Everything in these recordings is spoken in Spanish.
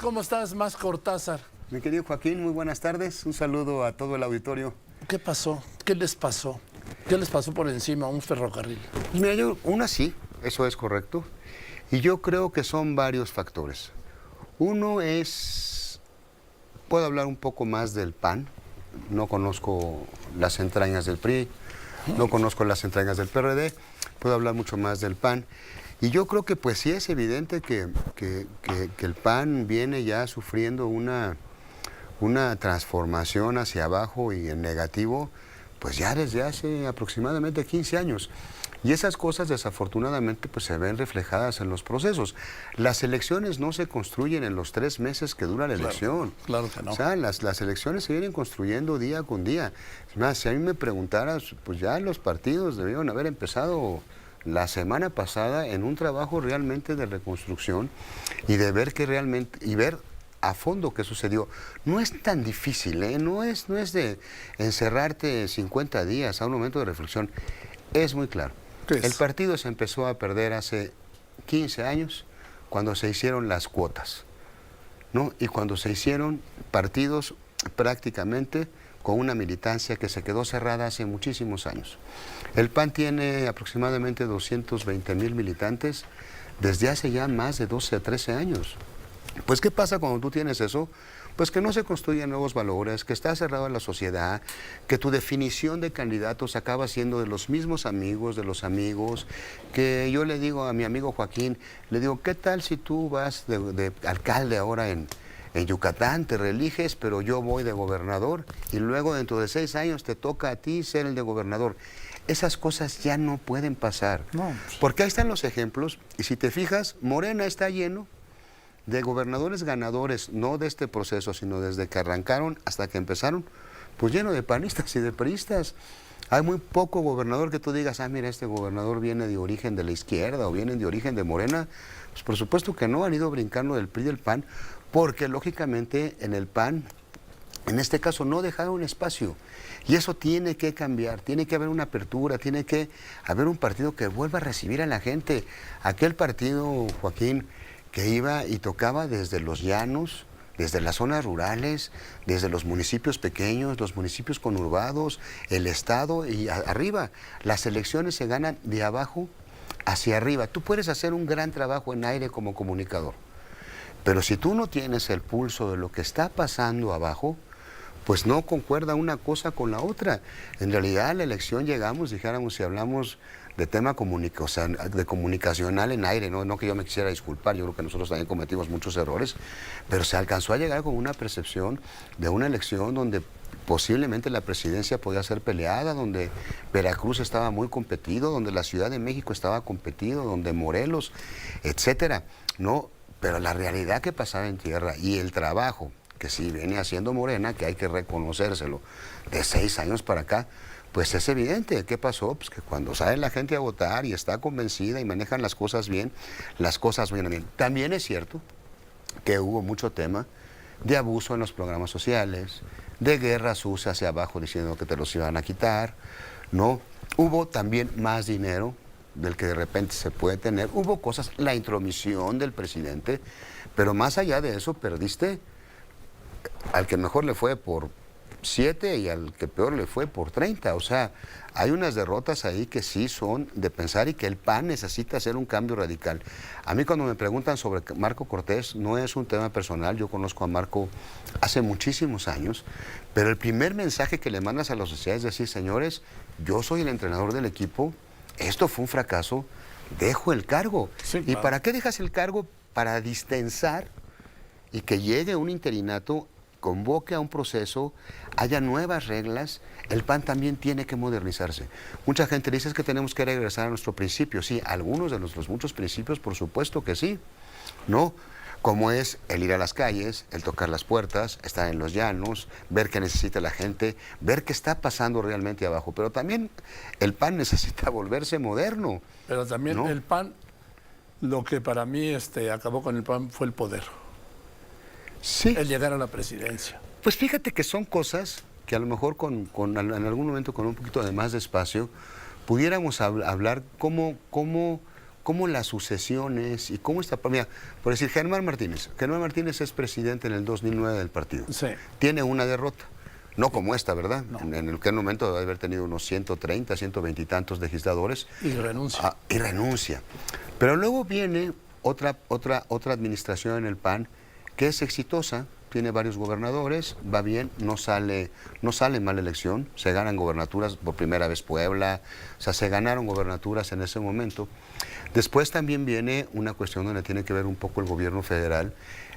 ¿Cómo estás, Más Cortázar? Mi querido Joaquín, muy buenas tardes. Un saludo a todo el auditorio. ¿Qué pasó? ¿Qué les pasó? ¿Qué les pasó por encima a un ferrocarril? Pues mira, una sí, eso es correcto. Y yo creo que son varios factores. Uno es, puedo hablar un poco más del PAN. No conozco las entrañas del PRI, no conozco las entrañas del PRD. Puedo hablar mucho más del PAN. Y yo creo que pues sí es evidente que el PAN viene ya sufriendo una transformación hacia abajo y en negativo, pues ya desde hace aproximadamente 15 años. Y esas cosas desafortunadamente pues se ven reflejadas en los procesos. Las elecciones no se construyen en los 3 meses que dura la elección. Claro que no. O sea, las elecciones se vienen construyendo día con día. Es más, si a mí me preguntaras, pues ya los partidos debieron haber empezado la semana pasada en un trabajo realmente de reconstrucción y de ver que realmente, y ver a fondo qué sucedió. No es tan difícil, ¿eh? No es de encerrarte 50 días a un momento de reflexión. Es muy claro. El partido se empezó a perder hace 15 años cuando se hicieron las cuotas, ¿no? Y cuando se hicieron partidos prácticamente con una militancia que se quedó cerrada hace muchísimos años. El PAN tiene aproximadamente 220,000 militantes desde hace ya más de 12 a 13 años. Pues, ¿qué pasa cuando tú tienes eso? Pues que no se construyen nuevos valores, que está cerrada la sociedad, que tu definición de candidatos acaba siendo de los mismos amigos, de los amigos, que yo le digo a mi amigo Joaquín, le digo, ¿qué tal si tú vas de alcalde ahora en Yucatán, te reeliges, pero yo voy de gobernador y luego dentro de 6 años te toca a ti ser el de gobernador? Esas cosas ya no pueden pasar, No. Porque ahí están los ejemplos y si te fijas, Morena está lleno de gobernadores ganadores, no de este proceso, sino desde que arrancaron hasta que empezaron, pues lleno de panistas y de priistas. Hay muy poco gobernador que tú digas, ah, mira, este gobernador viene de origen de la izquierda o viene de origen de Morena. Pues por supuesto que no, han ido brincando del PRI y del PAN, porque lógicamente en el PAN, en este caso, no dejaron espacio. Y eso tiene que cambiar, tiene que haber una apertura, tiene que haber un partido que vuelva a recibir a la gente. Aquel partido, Joaquín, que iba y tocaba desde los llanos, desde las zonas rurales, desde los municipios pequeños, los municipios conurbados, el estado y arriba. Las elecciones se ganan de abajo hacia arriba. Tú puedes hacer un gran trabajo en aire como comunicador, pero si tú no tienes el pulso de lo que está pasando abajo, pues no concuerda una cosa con la otra. En realidad, a la elección llegamos, dijéramos, si hablamos de tema de comunicacional en aire, no que yo me quisiera disculpar, yo creo que nosotros también cometimos muchos errores, pero se alcanzó a llegar con una percepción de una elección donde posiblemente la presidencia podía ser peleada, donde Veracruz estaba muy competido, donde la Ciudad de México estaba competido, donde Morelos, etcétera, ¿no? Pero la realidad que pasaba en tierra y el trabajo que sí viene haciendo Morena, que hay que reconocérselo, de 6 años para acá, pues es evidente. ¿Qué pasó? Pues que cuando sale la gente a votar y está convencida y manejan las cosas bien, las cosas vienen bien. También es cierto que hubo mucho tema de abuso en los programas sociales, de guerra sucia hacia abajo diciendo que te los iban a quitar, ¿no? Hubo también más dinero del que de repente se puede tener. Hubo cosas, la intromisión del presidente, pero más allá de eso perdiste al que mejor le fue por 7 y al que peor le fue por 30. O sea, hay unas derrotas ahí que sí son de pensar y que el PAN necesita hacer un cambio radical. A mí cuando me preguntan sobre Marco Cortés, no es un tema personal, yo conozco a Marco hace muchísimos años, pero el primer mensaje que le mandas a la sociedad es decir, señores, yo soy el entrenador del equipo, esto fue un fracaso, dejo el cargo. Sí, ¿Y para qué dejas el cargo? Para distensar y que llegue un interinato, convoque a un proceso, haya nuevas reglas. El PAN también tiene que modernizarse. Mucha gente dice que tenemos que regresar a nuestro principio. Sí, algunos de nuestros muchos principios, por supuesto que sí, ¿no? Como es el ir a las calles, el tocar las puertas, estar en los llanos, ver qué necesita la gente, ver qué está pasando realmente abajo. Pero también el PAN necesita volverse moderno. Pero también, ¿no? El PAN, lo que para mí acabó con el PAN fue el poder. Sí. El llegar a la presidencia. Pues fíjate que son cosas que a lo mejor en algún momento con un poquito de más de espacio pudiéramos hablar cómo cómo las sucesiones y cómo está... Mira, por decir, Germán Martínez es presidente en el 2009 del partido. Sí. Tiene una derrota. No como esta, ¿verdad? No. En aquel momento debe haber tenido unos 130, 120 y tantos legisladores. Y renuncia. Y renuncia. Pero luego viene otra administración en el PAN que es exitosa, tiene varios gobernadores, va bien, no sale mal la elección, se ganan gobernaturas, por primera vez Puebla, o sea, se ganaron gobernaturas en ese momento. Después también viene una cuestión donde tiene que ver un poco el gobierno federal,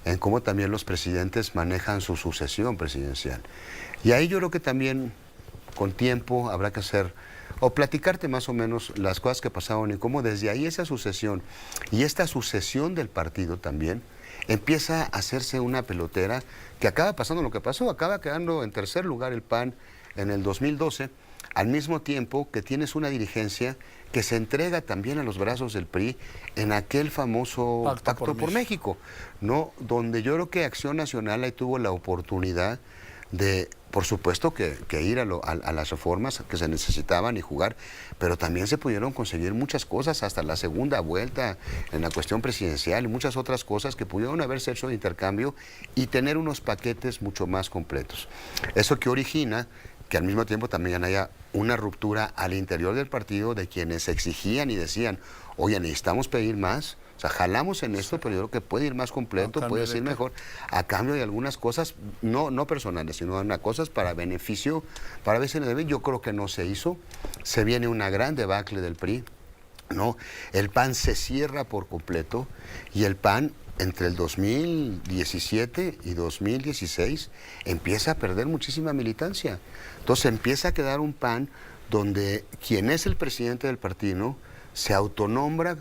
en cómo también los presidentes manejan su sucesión presidencial. Y ahí yo creo que también con tiempo habrá que hacer, o platicarte más o menos las cosas que pasaron y cómo desde ahí esa sucesión y esta sucesión del partido también empieza a hacerse una pelotera que acaba pasando lo que pasó, acaba quedando en tercer lugar el PAN en el 2012, al mismo tiempo que tienes una dirigencia que se entrega también a los brazos del PRI en aquel famoso Pacto por México, ¿no? Donde yo creo que Acción Nacional ahí tuvo la oportunidad de, por supuesto, que ir a las reformas que se necesitaban y jugar, pero también se pudieron conseguir muchas cosas, hasta la segunda vuelta en la cuestión presidencial y muchas otras cosas que pudieron haberse hecho de intercambio y tener unos paquetes mucho más completos. Eso que origina que al mismo tiempo también haya una ruptura al interior del partido de quienes exigían y decían, oye, necesitamos pedir más. O sea, jalamos en esto, pero yo creo que puede ir más completo, puede ser mejor, a cambio de algunas cosas, no personales, sino cosas para beneficio, para BCNDB. Yo creo que no se hizo. Se viene una gran debacle del PRI, ¿no? El PAN se cierra por completo y el PAN entre el 2017 y 2016 empieza a perder muchísima militancia. Entonces empieza a quedar un PAN donde quien es el presidente del partido se autonombra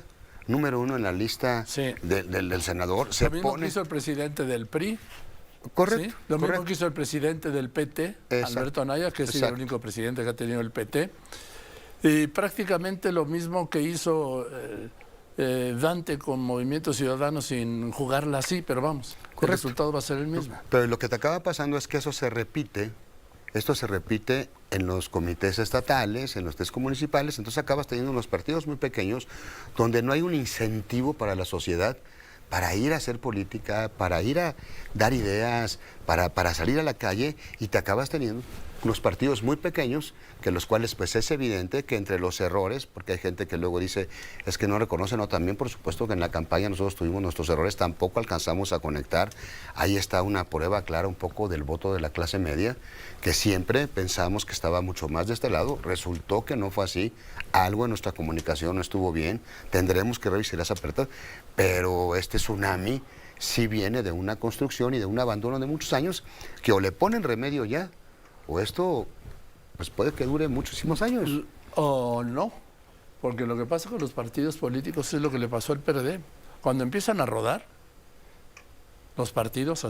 número uno en la lista del senador. Lo mismo que hizo el presidente del PRI. Correcto. ¿Sí? Lo mismo que hizo el presidente del PT, Alberto Anaya, que es el único presidente que ha tenido el PT. Y prácticamente lo mismo que hizo Dante con Movimiento Ciudadano sin jugarla así, pero vamos, el resultado va a ser el mismo. Pero lo que te acaba pasando es que eso se repite. Esto se repite en los comités estatales, en los test municipales, entonces acabas teniendo unos partidos muy pequeños donde no hay un incentivo para la sociedad para ir a hacer política, para ir a dar ideas, para salir a la calle, y te acabas teniendo unos partidos muy pequeños, que los cuales pues es evidente que entre los errores, porque hay gente que luego dice, es que no reconocen, no, también por supuesto que en la campaña nosotros tuvimos nuestros errores, tampoco alcanzamos a conectar. Ahí está una prueba clara un poco del voto de la clase media, que siempre pensamos que estaba mucho más de este lado, resultó que no fue así, algo en nuestra comunicación no estuvo bien, tendremos que revisar esa apertura, pero este tsunami sí viene de una construcción y de un abandono de muchos años, que o le ponen remedio ya, o esto pues puede que dure muchísimos años. O no, porque lo que pasa con los partidos políticos es lo que le pasó al PRD. Cuando empiezan a rodar, los partidos,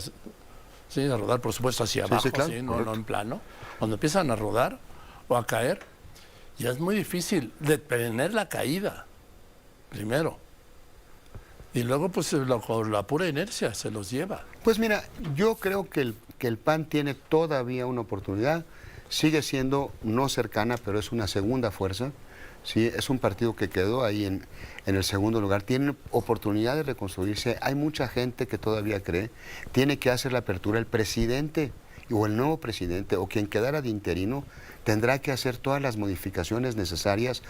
sí, a rodar por supuesto hacia abajo, sí, claro, no en plano, cuando empiezan a rodar o a caer, ya es muy difícil detener la caída, primero. Y luego, pues, la pura inercia se los lleva. Pues mira, yo creo que el PAN tiene todavía una oportunidad, sigue siendo no cercana, pero es una segunda fuerza, ¿sí? Es un partido que quedó ahí en el segundo lugar, tiene oportunidad de reconstruirse, hay mucha gente que todavía cree, tiene que hacer la apertura, el presidente o el nuevo presidente o quien quedara de interino tendrá que hacer todas las modificaciones necesarias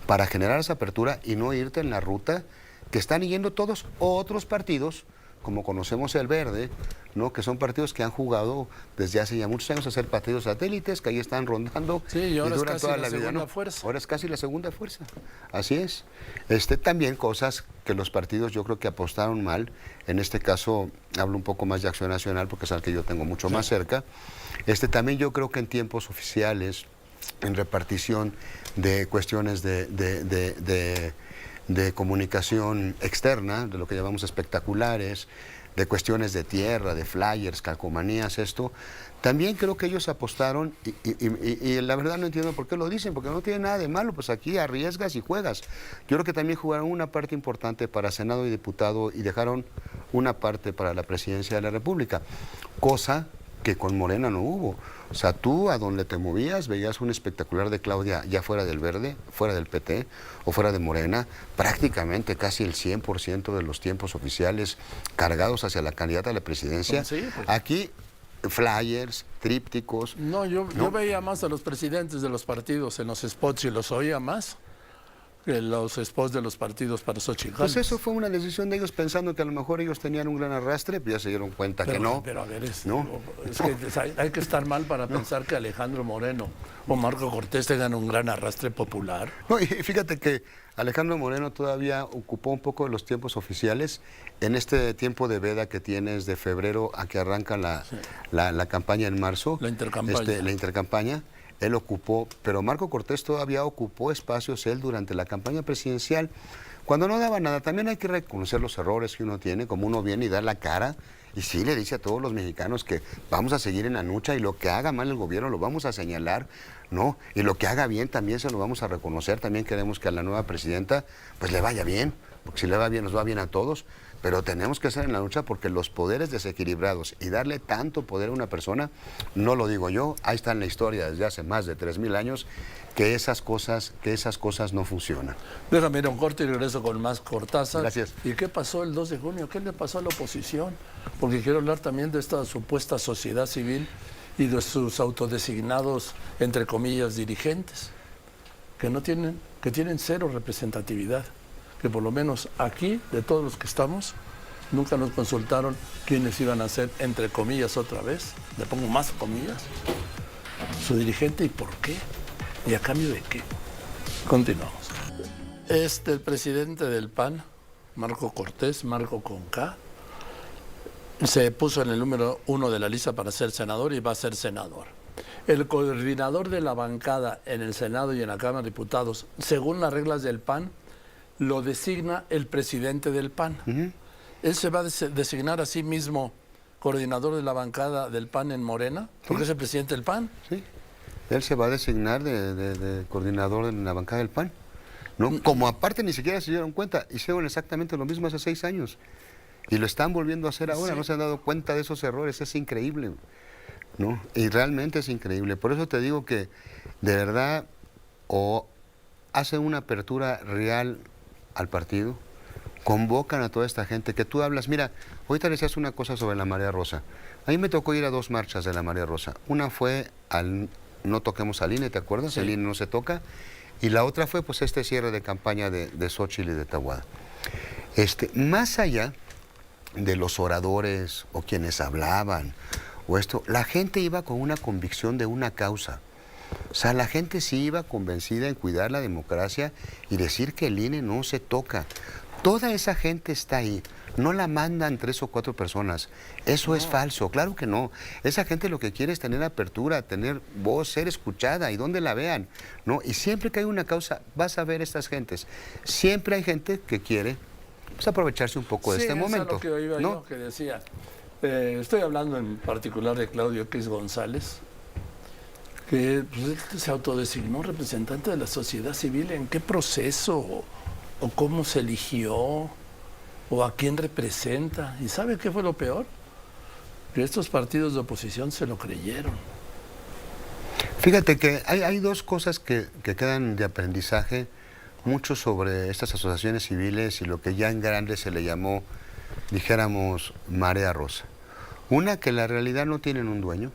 para generar esa apertura y no irte en la ruta que están yendo todos otros partidos, como conocemos el Verde, ¿no? Que son partidos que han jugado desde hace ya muchos años a ser partidos satélites, que ahí están rondando y ahora duran es casi toda la vida, segunda ¿no? fuerza. Ahora es casi la segunda fuerza, así es. También cosas que los partidos yo creo que apostaron mal, en este caso hablo un poco más de Acción Nacional porque es al que yo tengo mucho más cerca. También yo creo que en tiempos oficiales, en repartición de cuestiones de comunicación externa, de lo que llamamos espectaculares, de cuestiones de tierra, de flyers, calcomanías, también creo que ellos apostaron y la verdad no entiendo por qué lo dicen, porque no tiene nada de malo, pues aquí arriesgas y juegas. Yo creo que también jugaron una parte importante para Senado y Diputado y dejaron una parte para la Presidencia de la República, cosa que con Morena no hubo. O sea, tú a donde te movías veías un espectacular de Claudia ya fuera del Verde, fuera del PT o fuera de Morena, prácticamente casi el 100% de los tiempos oficiales cargados hacia la candidata a la presidencia. Sí, pues. Aquí flyers, trípticos. No, yo veía más a los presidentes de los partidos en los spots y los oía más que los spots de los partidos para Xochitl Pues Gálvez. eso fue una decisión de ellos pensando que a lo mejor ellos tenían un gran arrastre, pero ya se dieron cuenta que no. Pero a ver, es No. que hay que estar mal para pensar que Alejandro Moreno o Marco Cortés tengan un gran arrastre popular. No, y fíjate que Alejandro Moreno todavía ocupó un poco de los tiempos oficiales en este tiempo de veda que tienes de febrero a que arranca la campaña en marzo. La intercampaña. La intercampaña. Él ocupó, pero Marco Cortés todavía ocupó espacios él durante la campaña presidencial, cuando no daba nada. También hay que reconocer los errores que uno tiene, como uno viene y da la cara, y sí le dice a todos los mexicanos que vamos a seguir en la lucha y lo que haga mal el gobierno lo vamos a señalar, ¿no? Y lo que haga bien también se lo vamos a reconocer. También queremos que a la nueva presidenta pues le vaya bien, porque si le va bien nos va bien a todos. Pero tenemos que estar en la lucha porque los poderes desequilibrados y darle tanto poder a una persona, no lo digo yo, ahí está en la historia desde hace más de 3,000 años, que esas cosas no funcionan. Déjame ir a un corte y regreso con más Cortázar. Gracias. ¿Y qué pasó el 2 de junio? ¿Qué le pasó a la oposición? Porque quiero hablar también de esta supuesta sociedad civil y de sus autodesignados, entre comillas, dirigentes, que tienen cero representatividad. Que por lo menos aquí, de todos los que estamos, nunca nos consultaron quiénes iban a ser, entre comillas otra vez, le pongo más comillas, su dirigente y por qué, y a cambio de qué. Continuamos. El presidente del PAN, Marco Cortés, Marco con K, se puso en el número 1 de la lista para ser senador y va a ser senador. El coordinador de la bancada en el Senado y en la Cámara de Diputados, según las reglas del PAN, lo designa el presidente del PAN. Él se va a designar a sí mismo coordinador de la bancada del PAN en Morena, porque es el presidente del PAN. Sí, él se va a designar de coordinador de la bancada del PAN. ¿No? Como aparte ni siquiera se dieron cuenta, hicieron exactamente lo mismo hace 6 años. Y lo están volviendo a hacer ahora, sí. No se han dado cuenta de esos errores, es increíble, ¿no? Y realmente es increíble. Por eso te digo que, de verdad, o hacen una apertura real al partido, convocan a toda esta gente que tú hablas. Mira, ahorita le decías una cosa sobre la Marea Rosa. A mí me tocó ir a 2 marchas de la Marea Rosa. Una fue al No Toquemos al INE, ¿te acuerdas? Sí. El INE no se toca. Y la otra fue pues este cierre de campaña de Xochitl y de Tahuada. Más allá de los oradores o quienes hablaban o esto, la gente iba con una convicción de una causa. O sea, la gente sí iba convencida en cuidar la democracia y decir que el INE no se toca. Toda esa gente está ahí. No la mandan 3 o 4 personas. Eso es falso. Claro que no. Esa gente lo que quiere es tener apertura, tener voz, ser escuchada y donde la vean, ¿no? Y siempre que hay una causa, vas a ver estas gentes. Siempre hay gente que quiere pues, aprovecharse un poco de este momento. Sí, es lo que oía yo, que decía. Estoy hablando en particular de Claudio X González, que pues, se autodesignó representante de la sociedad civil. ¿En qué proceso? ¿O cómo se eligió? ¿O a quién representa? ¿Y sabe qué fue lo peor? Que estos partidos de oposición se lo creyeron. Fíjate que hay 2 cosas que quedan de aprendizaje, mucho sobre estas asociaciones civiles y lo que ya en grande se le llamó, dijéramos, Marea Rosa. Una, que la realidad no tienen un dueño.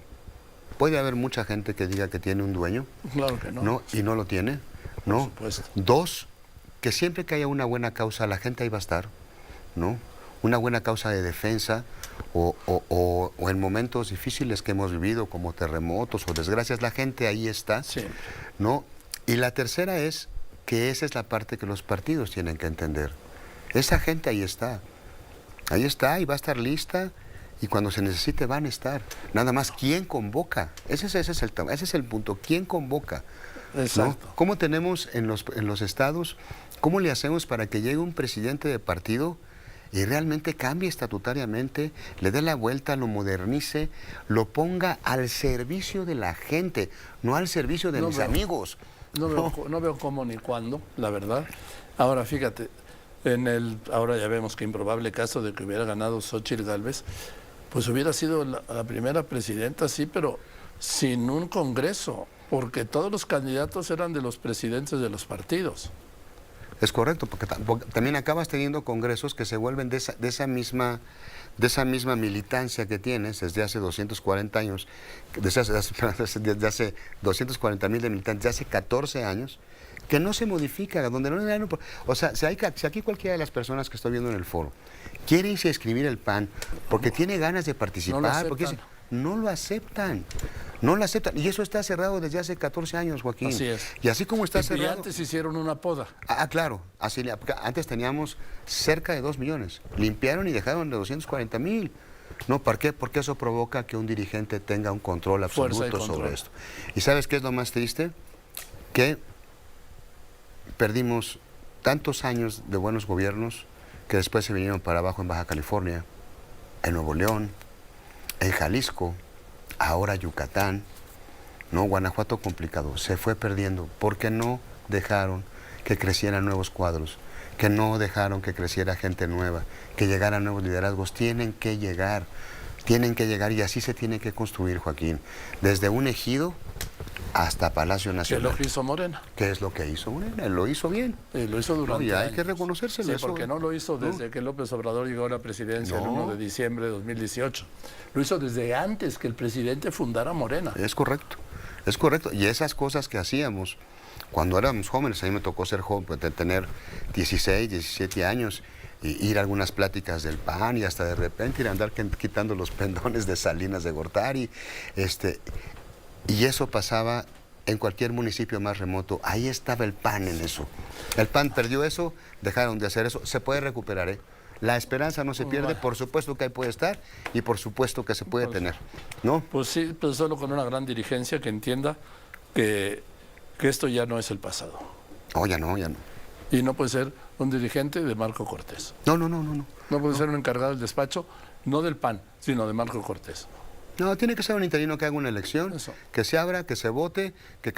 Puede haber mucha gente que diga que tiene un dueño. Claro que no. ¿No? Y no lo tiene. ¿No? Por supuesto. 2, que siempre que haya una buena causa, la gente ahí va a estar, ¿no? Una buena causa de defensa o en momentos difíciles que hemos vivido, como terremotos o desgracias, la gente ahí está, sí. ¿no? Y la tercera es que esa es la parte que los partidos tienen que entender. Esa gente ahí está y va a estar lista y cuando se necesite van a estar. Nada más, ¿quién convoca? Ese es el punto, ¿quién convoca? Exacto. ¿No? ¿Cómo tenemos en los estados, cómo le hacemos para que llegue un presidente de partido y realmente cambie estatutariamente, le dé la vuelta, lo modernice, lo ponga al servicio de la gente, no al servicio de mis amigos? No veo cómo ni cuándo, la verdad. Ahora, fíjate, ahora ya vemos que improbable caso de que hubiera ganado Xochitl Gálvez, Pues hubiera sido la primera presidenta, sí, pero sin un congreso, porque todos los candidatos eran de los presidentes de los partidos. Es correcto, porque también acabas teniendo congresos que se vuelven de esa misma militancia que tienes desde hace 240 años, desde hace 240,000 de militantes, de hace 14 años, que no se modifica, donde no, o sea, si aquí cualquiera de las personas que estoy viendo en el foro quiere irse a escribir el PAN porque tiene ganas de participar, no lo aceptan. No lo aceptan. Y eso está cerrado desde hace 14 años, Joaquín. Así es. Y así como está cerrado... Y antes hicieron una poda. Claro. Antes teníamos cerca de 2 millones. Limpiaron y dejaron de 240,000. No, ¿por qué? Porque eso provoca que un dirigente tenga un control absoluto sobre esto. ¿Y sabes qué es lo más triste? Que perdimos tantos años de buenos gobiernos que después se vinieron para abajo en Baja California, en Nuevo León, en Jalisco, ahora Yucatán, no, Guanajuato complicado, se fue perdiendo porque no dejaron que crecieran nuevos cuadros, que no dejaron que creciera gente nueva, que llegaran nuevos liderazgos. Tienen que llegar y así se tiene que construir, Joaquín, desde un ejido hasta Palacio Nacional. ¿Qué es lo que hizo Morena? ¿Qué es lo que hizo Morena? Lo hizo bien. Lo hizo durante años. Hay que reconocérselo. Sí, eso, porque no lo hizo desde que López Obrador llegó a la presidencia el 1 de diciembre de 2018. Lo hizo desde antes que el presidente fundara Morena. Es correcto. Y esas cosas que hacíamos cuando éramos jóvenes, a mí me tocó ser joven, tener 16, 17 años, y ir a algunas pláticas del PAN y hasta de repente ir a andar quitando los pendones de Salinas de Gortari. Y eso pasaba en cualquier municipio más remoto. Ahí estaba el PAN en eso. El PAN perdió eso, dejaron de hacer eso. Se puede recuperar, ¿eh? La esperanza no se pierde, por supuesto que ahí puede estar y por supuesto que se puede tener, ¿no? Pues sí, pero solo con una gran dirigencia que entienda que esto ya no es el pasado. Ya no. Y no puede ser un dirigente de Marco Cortés. No. No puede ser un encargado del despacho, no del PAN, sino de Marco Cortés. No, tiene que ser un interino que haga una elección, Eso. que se abra, que se vote, que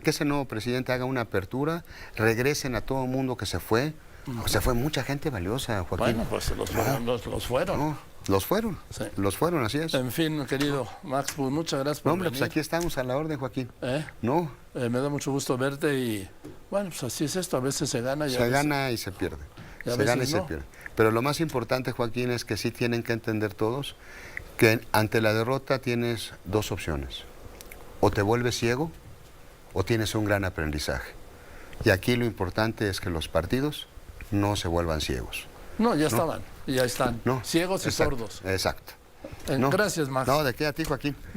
ese nuevo presidente haga una apertura, regresen a todo el mundo que se fue. Se fue mucha gente valiosa, Joaquín. Bueno, pues los fueron. No, los fueron. Sí. Los fueron, así es. En fin, querido Max, pues muchas gracias por venir. Pues aquí estamos a la orden, Joaquín. Me da mucho gusto verte y, bueno, pues así es esto. A veces se gana y se gana y se pierde. Se gana y se pierde. Pero lo más importante, Joaquín, es que sí tienen que entender todos que ante la derrota tienes 2 opciones. O te vuelves ciego o tienes un gran aprendizaje. Y aquí lo importante es que los partidos no se vuelvan ciegos. No, ya estaban, ya están. No, Ciegos y sordos. Exacto. Gracias, Max. No, de qué, a ti, Joaquín.